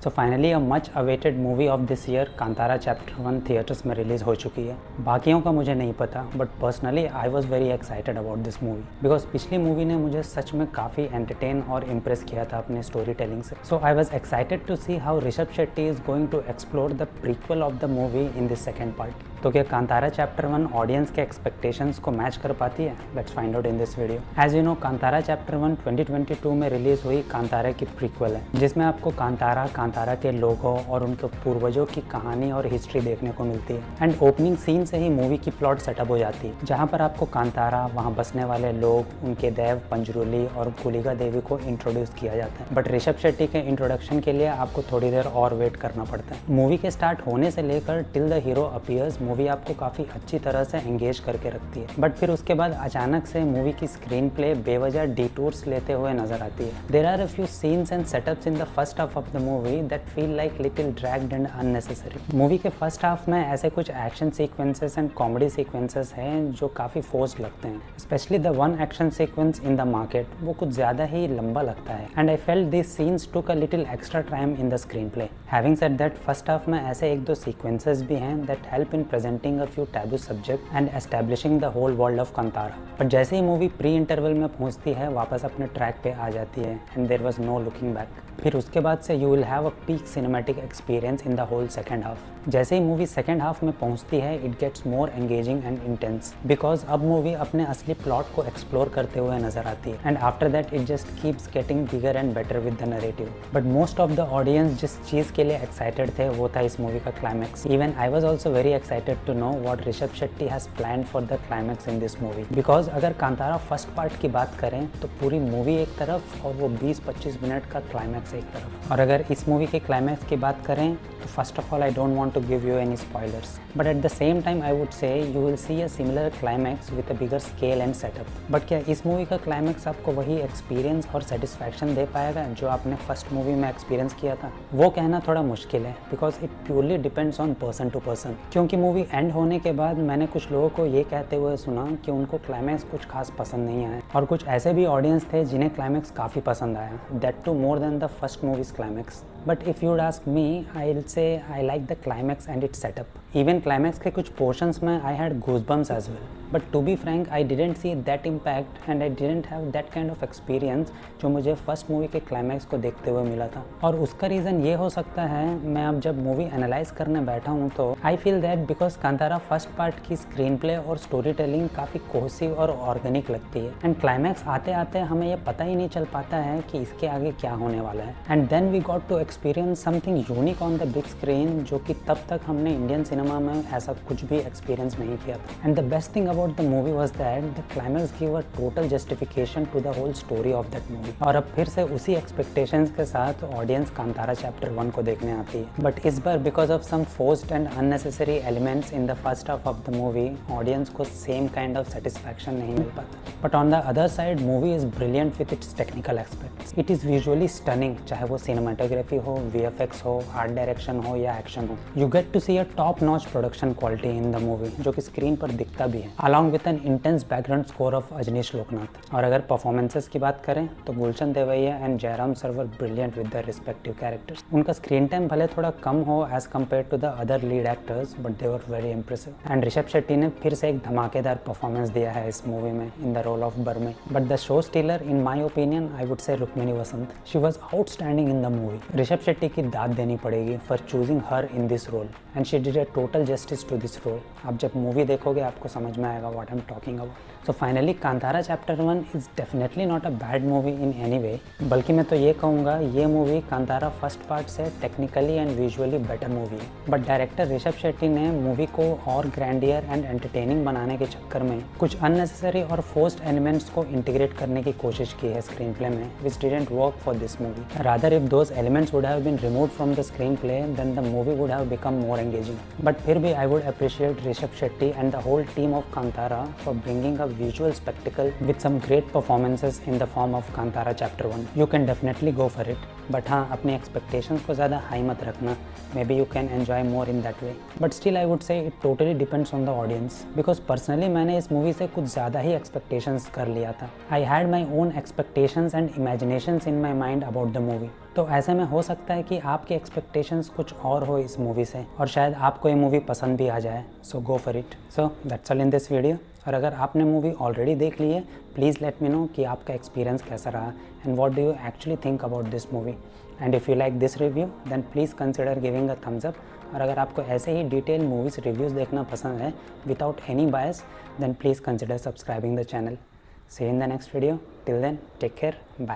So finally a much awaited movie of this year Kantara chapter 1 theatres में release हो चुकी है। बाकियों का मुझे नहीं पता, but personally I was very excited about this movie because पिछली मूवी ने मुझे सच में काफ़ी एंटरटेन और इम्प्रेस किया था अपने स्टोरी टेलिंग से। So I was excited to see how Rishab Shetty is going to explore the prequel of the movie in this second part. तो क्या कांतारा चैप्टर 1 ऑडियंस के एक्सपेक्टेशंस को मैच कर पाती है? Let's find out in this video. As you know, Kantara chapter 1 2022 में release हुई कांतारा की प्रीक्वल है, जिसमें आपको कांतारा के लोगों और उनके पूर्वजों की कहानी और हिस्ट्री देखने को मिलती है। एंड ओपनिंग सीन से ही मूवी की प्लॉट सेटअप हो जाती है, जहाँ पर आपको कांतारा, वहाँ बसने वाले लोग, उनके देव पंजरुली और गुलिका देवी को इंट्रोड्यूस किया जाता है। बट ऋषभ शेट्टी के इंट्रोडक्शन के लिए आपको थोड़ी देर और वेट करना पड़ता है। मूवी के स्टार्ट होने से लेकर till the hero appears movie आपको काफ़ी अच्छी तरह से एंगेज करके रखती है। बट फिर उसके बाद अचानक से मूवी की स्क्रीन प्ले बेवजह डिटूर्स लेते हुए नजर आती है। There are a few scenes and setups in the first half of the movie that feel like little dragged and unnecessary. Movie के फर्स्ट हाफ में ऐसे कुछ action sequences and comedy sequences हैं जो काफ़ी फोर्स्ड लगते हैं। Specially the one action sequence in the market, वो कुछ ज़्यादा ही लंबा लगता है। And I felt this scenes took a little extra time in the screen play. Having said that, first half में ऐसे एक दो सीक्वेंसेस भी हैं that help in presenting a few taboo subject and establishing the whole world of Kantara। पर जैसे ही movie pre interval में पहुंचती है, वापस अपने ट्रैक पे आ जाती है and there was no looking back. फिर उसके बाद से you will have a peak cinematic experience in the whole second half. जैसे ही मूवी सेकेंड हाफ में पहुंचती है, it gets more engaging and intense because अब मूवी अपने असली प्लॉट को एक्सप्लोर करते हुए नजर आती है। And after that it just keeps getting bigger and better with the narrative. But most of the audience जिस चीज़ के लिए एक्साइटेड थे वो था इस मूवी का climax. Even I was also very excited to know what Rishab Shetty has plan for the climax in this movie. Because अगर Kantara first part की बात करें तो पूरी मूवी एक तरफ और वो 20-25 मिनट का क्लाइमैक्स एक तरफ। और अगर इस मूवी के क्लाइमैक्स की बात करें तो first of all I don't want to give you any spoilers, but at the same time I would say you will see a similar climax with a bigger scale and setup. But क्या इस movie का climax आपको वही experience और satisfaction दे पाएगा जो आपने first movie में एक्सपीरियंस किया था? वो कहना थोड़ा मुश्किल है because it purely depends on person to person. क्योंकि मूवी एंड होने के बाद मैंने कुछ लोगों को ये कहते हुए सुना कि उनको क्लाइमैक्स कुछ खास पसंद नहीं आया, और कुछ ऐसे भी ऑडियंस थे जिन्हें क्लाइमैक्स काफ़ी पसंद आया, that too more than the first movie's climax. But if you'd ask me, I will say I like the climax and its setup. Even climax के कुछ पोर्शंस में I had goosebumps as well, but to be frank I didn't see that impact and I didn't have that kind of experience जो मुझे first movie के climax को देखते हुए मिला था। और उसका रीज़न ये हो सकता है, मैं अब जब मूवी एनालाइज करने बैठा हूँ तो I feel that because Kantara first part की स्क्रीन प्ले और स्टोरी टेलिंग काफ़ी कोहसिव और ऑर्गेनिक लगती है। एंड क्लाइमैक्स आते आते हमें ये पता ही नहीं चल पाता है कि इसके आगे क्या होने वाला है। And then we got to experience something unique on the big screen, जो कि तब तक हमने इंडियन सिनेमा में ऐसा कुछ भी एक्सपीरियंस नहीं किया था। And the best thing about the movie was that the climax give a total justification to the whole story of that movie. और अब फिर से उसी एक्सपेक्टेशंस के साथ ऑडियंस कांतारा चैप्टर 1 को देखने आती है। बट इस बार because of some forced and unnecessary elements in the first half of the movie, audience को सेम काइंड ऑफ सेटिस्फैक्शन नहीं मिल पाता। But on the other side, movie is brilliant with its technical aspects. It is visually stunning, चाहे वो cinematography हो, VFX हो, art direction हो या एक्शन हो। You get to see a top notch production quality in the movie, जो कि screen पर दिखता भी है, along with an intense background score of Ajaneesh Loknath. और अगर परफॉर्मेंसेस की बात करें तो Gulshan Devaiah and Jayaram sir were brilliant with the respective characters. उनका स्क्रीन टाइम भले थोड़ा कम हो as compared to the other lead actors, but they were very impressive. And Rishabh Shetty ने फिर से एक धमाकेदार परफॉर्मेंस दिया है इस मूवी में in the role of Berme. But the show stealer in my opinion, I would say Rukmini Vasanth. She was outstanding in the movie. Rishab Shetty की दाद देनी पड़ेगी for choosing her in this role, and she did a total justice to this role. आप जब movie देखोगे आपको समझ में आएगा what I am talking about. So finally Kantara chapter 1 is definitely not a bad movie in any way, बल्कि मैं तो ये कहूँगा ये मूवी कांतारा फर्स्ट पार्ट से technically and visually better movie है। बट डायरेक्टर ऋषभ शेट्टी ने मूवी को और ग्रैंडियर एंड एंटरटेनिंग बनाने के चक्कर में कुछ अननेसेसरी और फोर्स्ड एलिमेंट्स को इंटीग्रेट करने की कोशिश की है स्क्रीन प्ले में, which didn't work for this movie. Rather if those elements would have been removed from the screenplay, then the movie would have become more engaging. But फिर भी I would appreciate Rishab Shetty and the whole team of Kantara for bringing a visual spectacle with some great performances in the form of Kantara Chapter 1. You can definitely go for it. But हाँ, अपनी expectations को ज़्यादा high मत रखना, may be you can enjoy more in that way. But still I would से it totally depends on the audience, because personally मैंने इस movie से कुछ ज़्यादा ही एक्सपेक्टेशंस कर लिया था। I had my own expectations and imaginations in my mind about the movie. तो ऐसे में हो सकता है कि आपकी एक्सपेक्टेशंस कुछ और हो इस मूवी से और शायद आपको ये मूवी पसंद भी आ जाए। So go for it. So that's all in this video. और अगर आपने मूवी ऑलरेडी देख ली है, प्लीज़ लेट मी नो कि आपका एक्सपीरियंस कैसा रहा and what do you actually think about this movie. And if you like this review then please consider giving a thumbs up. और अगर आपको ऐसे ही डिटेल मूवीज़ रिव्यूज़ देखना पसंद है without any bias, then please consider subscribing the channel. See you in the next video. Till then, take care. Bye.